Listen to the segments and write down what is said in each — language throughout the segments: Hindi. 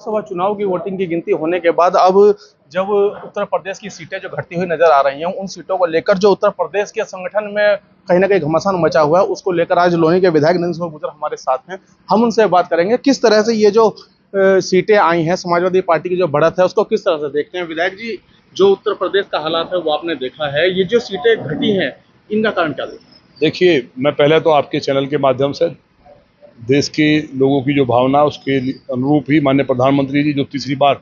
लोकसभा चुनाव की वोटिंग की गिनती होने के बाद अब जब उत्तर प्रदेश की सीटें जो घटती हुई नजर आ रही हैं, उन सीटों को लेकर जो उत्तर प्रदेश के संगठन में कहीं ना कहीं घमासान मचा हुआ है, उसको लेकर आज लोनी के विधायक नरेंद्र गुर्जर हमारे साथ हैं। हम उनसे बात करेंगे किस तरह से ये जो सीटें आई हैं, समाजवादी पार्टी की जो बढ़त है उसको किस तरह से देखते हैं। विधायक जी, जो उत्तर प्रदेश का हालात है वो आपने देखा है, ये जो सीटें घटी हैं इनका कारण क्या देखते हैं? देखिए, मैं पहले तो आपके चैनल के माध्यम से देश के लोगों की जो भावना उसके अनुरूप ही माननीय प्रधानमंत्री जी जो तीसरी बार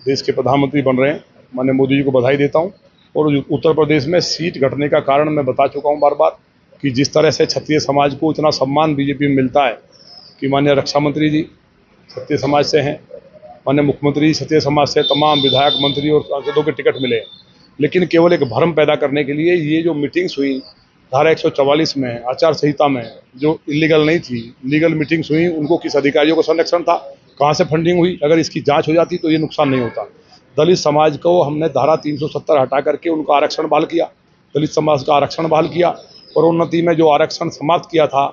देश के प्रधानमंत्री बन रहे हैं, माननीय मोदी जी को बधाई देता हूं। और उत्तर प्रदेश में सीट घटने का कारण मैं बता चुका हूं बार बार कि जिस तरह से क्षत्रिय समाज को इतना सम्मान बीजेपी में मिलता है कि माननीय रक्षा मंत्री जी क्षत्रिय समाज से हैं, माननीय मुख्यमंत्री क्षत्रिय समाज से, तमाम विधायक मंत्री और सांसदों के टिकट मिले हैं। लेकिन केवल एक भ्रम पैदा करने के लिए ये जो मीटिंग्स हुई धारा 144 में आचार संहिता में, जो इलीगल नहीं थी, लीगल मीटिंग्स हुई, उनको किस अधिकारियों का संरक्षण था, कहाँ से फंडिंग हुई, अगर इसकी जांच हो जाती तो ये नुकसान नहीं होता। दलित समाज को हमने धारा 370 हटा करके उनका आरक्षण बहाल किया, दलित समाज का आरक्षण बहाल किया। प्रोन्नति में जो आरक्षण समाप्त किया था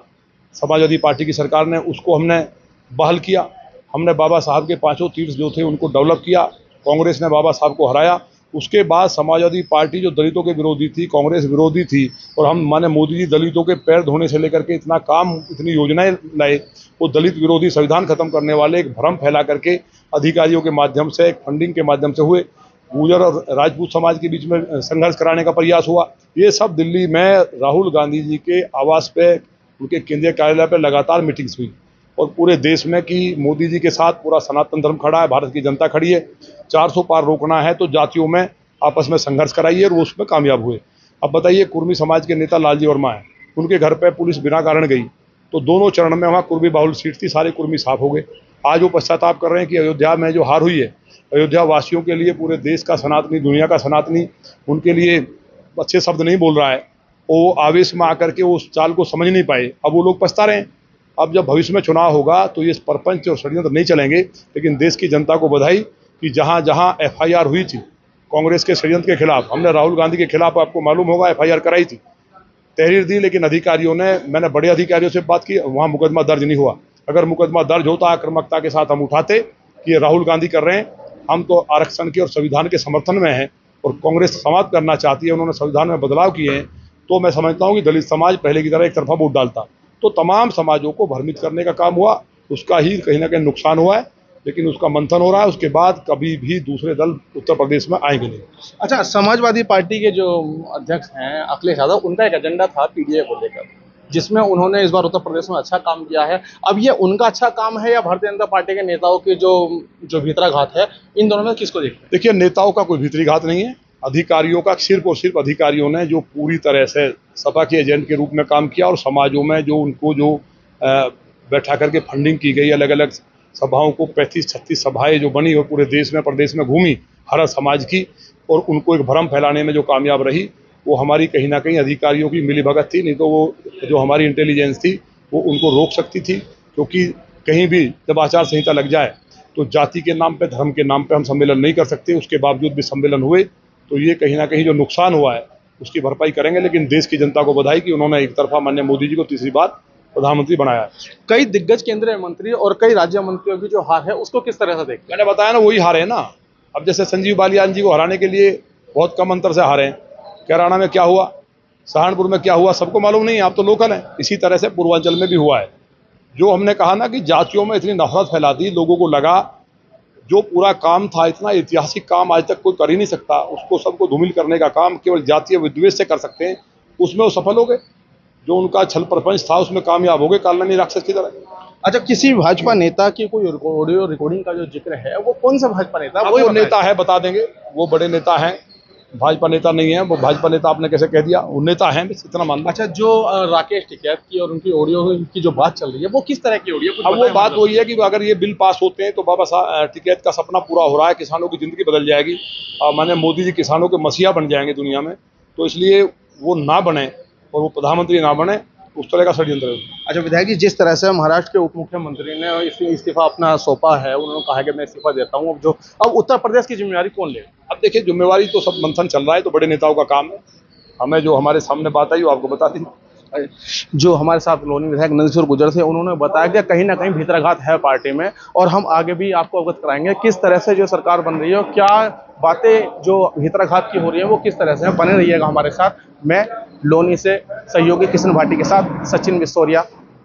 समाजवादी पार्टी की सरकार ने, उसको हमने बहाल किया। हमने बाबा साहब के 5 तीर्थ जो थे उनको डेवलप किया। कांग्रेस ने बाबा साहब को हराया। उसके बाद समाजवादी पार्टी जो दलितों के विरोधी थी, कांग्रेस विरोधी थी, और हम माने मोदी जी दलितों के पैर धोने से लेकर के इतना काम, इतनी योजनाएं लाए, वो दलित विरोधी संविधान खत्म करने वाले एक भ्रम फैला करके अधिकारियों के माध्यम से, एक फंडिंग के माध्यम से हुए। गुर्जर और राजपूत समाज के बीच में संघर्ष कराने का प्रयास हुआ। ये सब दिल्ली में राहुल गांधी जी के आवास पे, उनके केंद्रीय कार्यालय पर लगातार मीटिंग्स हुई, और पूरे देश में कि मोदी जी के साथ पूरा सनातन धर्म खड़ा है, भारत की जनता खड़ी है। 400 पार रोकना है तो जातियों में आपस में संघर्ष कराइए, और वो उसमें कामयाब हुए। अब बताइए, कुर्मी समाज के नेता लालजी वर्मा है, उनके घर पे पुलिस बिना कारण गई, तो दोनों चरण में वहाँ कुर्मी बाहुल सीट थी, सारे कुर्मी साफ हो गए। आज वो पश्चाताप कर रहे हैं कि अयोध्या में जो हार हुई है, अयोध्या वासियों के लिए, पूरे देश का सनातनी, दुनिया का सनातनी, उनके लिए अच्छे शब्द नहीं बोल रहा है। वो आवेश में आकर के उस चाल को समझ नहीं पाए, अब वो लोग पछता रहे हैं। अब जब भविष्य में चुनाव होगा तो ये परपंच और षड्यंत्र नहीं चलेंगे। लेकिन देश की जनता को बधाई कि जहाँ जहाँ FIR हुई थी कांग्रेस के षड्यंत्र के खिलाफ, हमने राहुल गांधी के खिलाफ, आपको मालूम होगा, FIR कराई थी, तहरीर दी, लेकिन अधिकारियों ने, मैंने बड़े अधिकारियों से बात की, वहाँ मुकदमा दर्ज नहीं हुआ। अगर मुकदमा दर्ज होता, आक्रामकता के साथ हम उठाते कि ये राहुल गांधी कर रहे हैं, हम तो आरक्षण के और संविधान के समर्थन में हैं, और कांग्रेस समाप्त करना चाहती है, उन्होंने संविधान में बदलाव किए हैं, तो मैं समझता हूँ कि दलित समाज पहले की तरह एक तरफा वोट डालता। तो तमाम समाजों को भ्रमित करने का काम हुआ, उसका ही कहीं ना कहीं नुकसान हुआ है। लेकिन उसका मंथन हो रहा है, उसके बाद कभी भी दूसरे दल उत्तर प्रदेश में आएंगे नहीं। अच्छा, समाजवादी पार्टी के जो अध्यक्ष हैं अखिलेश यादव, उनका एक एजेंडा था PDA को लेकर, जिसमें उन्होंने इस बार उत्तर प्रदेश में अच्छा काम किया है। अब ये उनका अच्छा काम है या भारतीय जनता पार्टी के नेताओं की जो भीतराघात है, इन दोनों में किसको देखते हैं? देखिए, नेताओं का कोई भीतरीघात नहीं है, अधिकारियों का, सिर्फ और सिर्फ अधिकारियों ने जो पूरी तरह से सपा के एजेंट के रूप में काम किया, और समाजों में जो उनको जो बैठा करके फंडिंग की गई, अलग अलग सभाओं को 35-36 सभाएं जो बनी और पूरे देश में प्रदेश में घूमी हर समाज की, और उनको एक भ्रम फैलाने में जो कामयाब रही, वो हमारी कहीं ना कहीं अधिकारियों की मिलीभगत थी। नहीं तो वो जो हमारी इंटेलिजेंस थी वो उनको रोक सकती थी, क्योंकि कहीं भी जब आचार संहिता लग जाए तो जाति के नाम पे, धर्म के नाम पे हम सम्मेलन नहीं कर सकते। उसके बावजूद भी सम्मेलन हुए, तो ये कहीं ना कहीं जो नुकसान हुआ है उसकी भरपाई करेंगे। लेकिन देश की जनता को बधाई कि उन्होंने एक तरफा माननीय मोदी जी को तीसरी बार प्रधानमंत्री बनाया है। कई दिग्गज केंद्रीय मंत्री और कई राज्य मंत्रियों की जो हार है उसको किस तरह से देखते हैं? मैंने बताया ना, वही हारे हैं ना। अब जैसे संजीव बालियान जी को हराने के लिए बहुत कम अंतर से हारे हैं। कैराना में क्या हुआ, सहारनपुर में क्या हुआ, सबको मालूम नहीं है, आप तो लोकल हैं। इसी तरह से पूर्वांचल में भी हुआ है। जो हमने कहा ना कि जातियों में इतनी नफरत फैला दी, लोगों को लगा जो पूरा काम था, इतना ऐतिहासिक काम आज तक कोई कर ही नहीं सकता, उसको सबको धूमिल करने का काम केवल जातीय विद्वेष से कर सकते हैं, उसमें वो सफल हो गए। जो उनका छल प्रपंच था उसमें कामयाब हो गए, कालनी राक्षस की तरह। अच्छा, किसी भाजपा नेता की कोई ऑडियो रिकॉर्डिंग का जो जिक्र है, वो कौन सा भाजपा नेता? वो नेता है, बता देंगे, वो बड़े नेता हैं, भाजपा नेता नहीं है। वो भाजपा नेता आपने कैसे कह दिया, वो नेता हैं, बस इतना मानना। अच्छा, जो राकेश टिकैत की और उनकी ऑडियो की जो बात चल रही है, वो किस तरह की ऑडियो? अब वो बात वही है कि अगर ये बिल पास होते हैं तो बाबा साहब टिकैत का सपना पूरा हो रहा है, किसानों की जिंदगी बदल जाएगी। माने मोदी जी किसानों के मसीहा बन जाएंगे दुनिया में, तो इसलिए वो ना बने और वो प्रधानमंत्री ना बने, उस तरह का षड्यंत्र है। अच्छा विधायक जी, जिस तरह से महाराष्ट्र के उप मुख्यमंत्री ने इस्तीफा अपना सौंपा है, उन्होंने कहा कि मैं इस्तीफा देता हूँ, अब उत्तर प्रदेश की जिम्मेवारी कौन लेगा? अब देखिए, जिम्मेवारी तो सब मंथन चल रहा है, तो बड़े नेताओं का काम है। हमें जो हमारे सामने बात आई वो आपको बता दी। जो हमारे साथ लोनी विधायक नंदकिशोर गुर्जर थे, उन्होंने बताया कि कहीं ना कहीं भीतराघात है पार्टी में, और हम आगे भी आपको अवगत कराएंगे किस तरह से जो सरकार बन रही है और क्या बातें जो भीतराघात की हो रही है वो किस तरह से है। बने रहिएगा हमारे साथ। मैं लोनी से सहयोगी किशन भाटी के साथ सचिन विस्तोरिया।